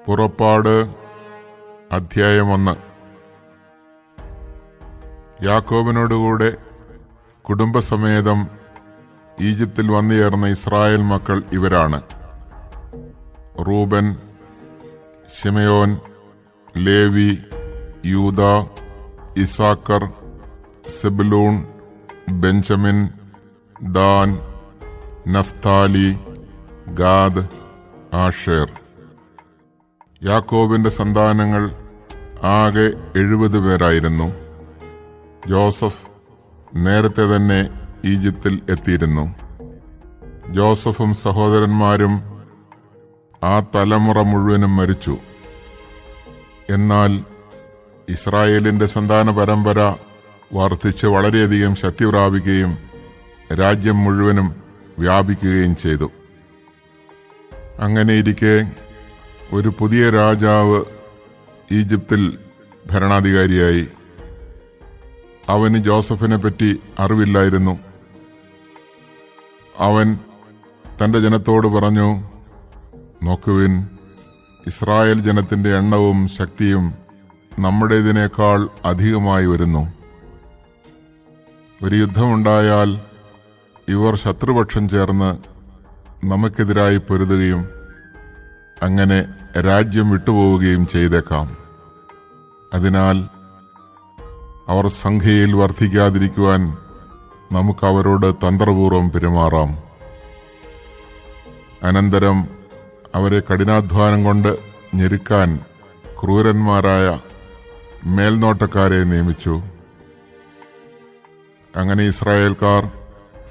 പുറപ്പാട് അധ്യായം 1. യാക്കോബിനോടുകൂടെ കുടുംബസമേതം ഈജിപ്തിൽ വന്നുചേർന്ന ഇസ്രായേൽ മക്കൾ ഇവരാണ്: Reuben, Simeon, Levi, Judah, Issachar, Zebulun, Benjamin, Dan, Naphtali, Gad, Asher. യാക്കോബിന്റെ സന്താനങ്ങൾ ആകെ 70 പേരായിരുന്നു. ജോസഫ് നേരത്തെ തന്നെ ഈജിപ്തിൽ എത്തിയിരുന്നു. ജോസഫും സഹോദരന്മാരും ആ തലമുറ മുഴുവനും മരിച്ചു. എന്നാൽ ഇസ്രായേലിന്റെ സന്താന പരമ്പര വർദ്ധിച്ച് വളരെയധികം ശക്തി പ്രാപിക്കുകയും രാജ്യം മുഴുവനും വ്യാപിക്കുകയും ചെയ്തു. അങ്ങനെയിരിക്കെ ഒരു പുതിയ രാജാവ് ഈജിപ്തിൽ ഭരണാധികാരിയായി. അവന് ജോസഫിനെ പറ്റി അറിവില്ലായിരുന്നു. അവൻ തന്റെ ജനത്തോട് പറഞ്ഞു, നോക്കുവിൻ, ഇസ്രായേൽ ജനത്തിന്റെ എണ്ണവും ശക്തിയും നമ്മുടേതിനേക്കാൾ അധികമായി വരുന്നു. ഒരു യുദ്ധമുണ്ടായാൽ ഇവർ ശത്രുപക്ഷം ചേർന്ന് നമുക്കെതിരായി പൊരുതുകയും അങ്ങനെ രാജ്യം വിട്ടുപോവുകയും ചെയ്തേക്കാം. അതിനാൽ അവർ സംഖ്യയിൽ വർദ്ധിക്കാതിരിക്കുവാൻ നമുക്ക് അവരോട് തന്ത്രപൂർവം പെരുമാറാം. അനന്തരം അവരെ കഠിനാധ്വാനം കൊണ്ട് ഞെരുക്കാൻ ക്രൂരന്മാരായ മേൽനോട്ടക്കാരെ നിയമിച്ചു. അങ്ങനെ ഇസ്രായേൽക്കാർ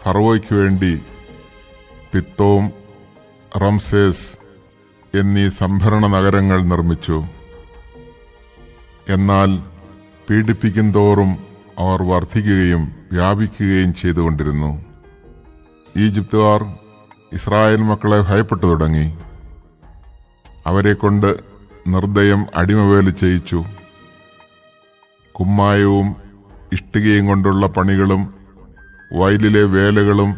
ഫറവോയ്ക്ക് വേണ്ടി പിത്തോം, റംസേസ് എന്നീ സംഭരണ നഗരങ്ങൾ നിർമ്മിച്ചു. എന്നാൽ പീഡിപ്പിക്കും തോറും അവർ വർദ്ധിക്കുകയും വ്യാപിക്കുകയും ചെയ്തുകൊണ്ടിരുന്നു. ഈജിപ്തുകാർ ഇസ്രായേൽ മക്കളെ ഭയപ്പെട്ടു തുടങ്ങി. അവരെക്കൊണ്ട് നിർദ്ദയം അടിമവേല ചെയ്യിച്ചു. കുമ്മായവും ഇഷ്ടികയും കൊണ്ടുള്ള പണികളും വയലിലെ വേലകളും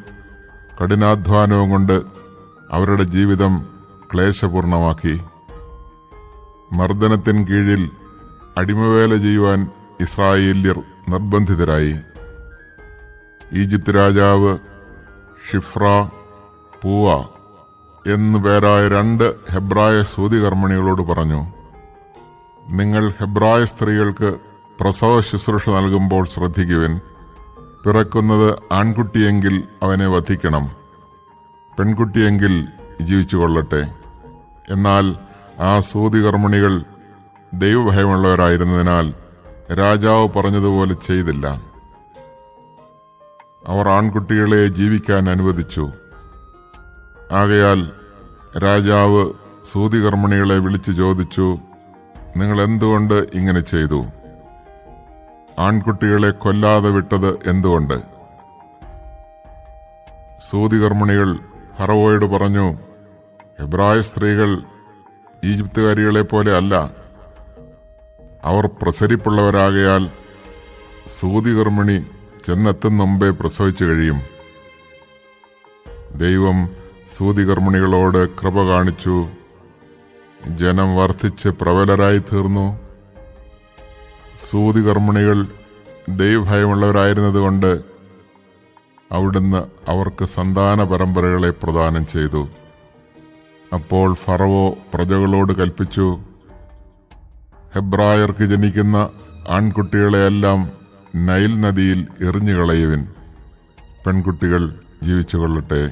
കഠിനാധ്വാനവും കൊണ്ട് അവരുടെ ജീവിതം ക്ലേശപൂർണമാക്കി. മർദ്ദനത്തിൻ കീഴിൽ അടിമവേല ചെയ്യുവാൻ ഇസ്രായേല്യർ നിർബന്ധിതരായി. ഈജിപ്ത് രാജാവ് ഷിഫ്ര, പൂവ എന്നു പേരായ 2 ഹെബ്രായ സൂതികർമ്മിണികളോട് പറഞ്ഞു, നിങ്ങൾ ഹെബ്രായ സ്ത്രീകൾക്ക് പ്രസവ ശുശ്രൂഷ നൽകുമ്പോൾ ശ്രദ്ധിക്കുവിൻ. പിറക്കുന്നത് ആൺകുട്ടിയെങ്കിൽ അവനെ വധിക്കണം, പെൺകുട്ടിയെങ്കിൽ ജീവിച്ചു കൊള്ളട്ടെ. എന്നാൽ ആ സൂതികർമ്മിണികൾ ദൈവഭയമുള്ളവരായിരുന്നതിനാൽ രാജാവ് പറഞ്ഞതുപോലെ ചെയ്തില്ല. അവർ ആൺകുട്ടികളെ ജീവിക്കാൻ അനുവദിച്ചു. ആകയാൽ രാജാവ് സൂതികർമ്മിണികളെ വിളിച്ചു ചോദിച്ചു, നിങ്ങൾ എന്തുകൊണ്ട് ഇങ്ങനെ ചെയ്തു? ആൺകുട്ടികളെ കൊല്ലാതെ വിട്ടത് എന്തുകൊണ്ട്? സൂതികർമ്മിണികൾ ഫറവോയോട് പറഞ്ഞു, ഹെബ്രായ സ്ത്രീകൾ ഈജിപ്തുകാരികളെ പോലെ അല്ല. അവർ പ്രസരിപ്പുള്ളവരാകയാൽ സൂതികർമ്മിണി ചെന്നെത്തും മുമ്പേ പ്രസവിച്ചു കഴിയും. ദൈവം സൂതികർമ്മിണികളോട് കൃപ കാണിച്ചു. ജനം വർദ്ധിച്ച് പ്രബലരായി തീർന്നു. സൂതികർമ്മിണികൾ ദൈവഭയമുള്ളവരായിരുന്നതുകൊണ്ട് അവിടുന്ന് അവർക്ക് സന്താന പരമ്പരകളെ പ്രദാനം ചെയ്തു. അപ്പോൾ ഫറവോ പ്രജകളോട് കൽപ്പിച്ചു, ഹെബ്രായർക്ക് ജനിക്കുന്ന ആൺകുട്ടികളെയെല്ലാം നൈൽ നദിയിൽ എറിഞ്ഞുകളയുവിൻ, പെൺകുട്ടികൾ ജീവിച്ചുകൊള്ളട്ടെ.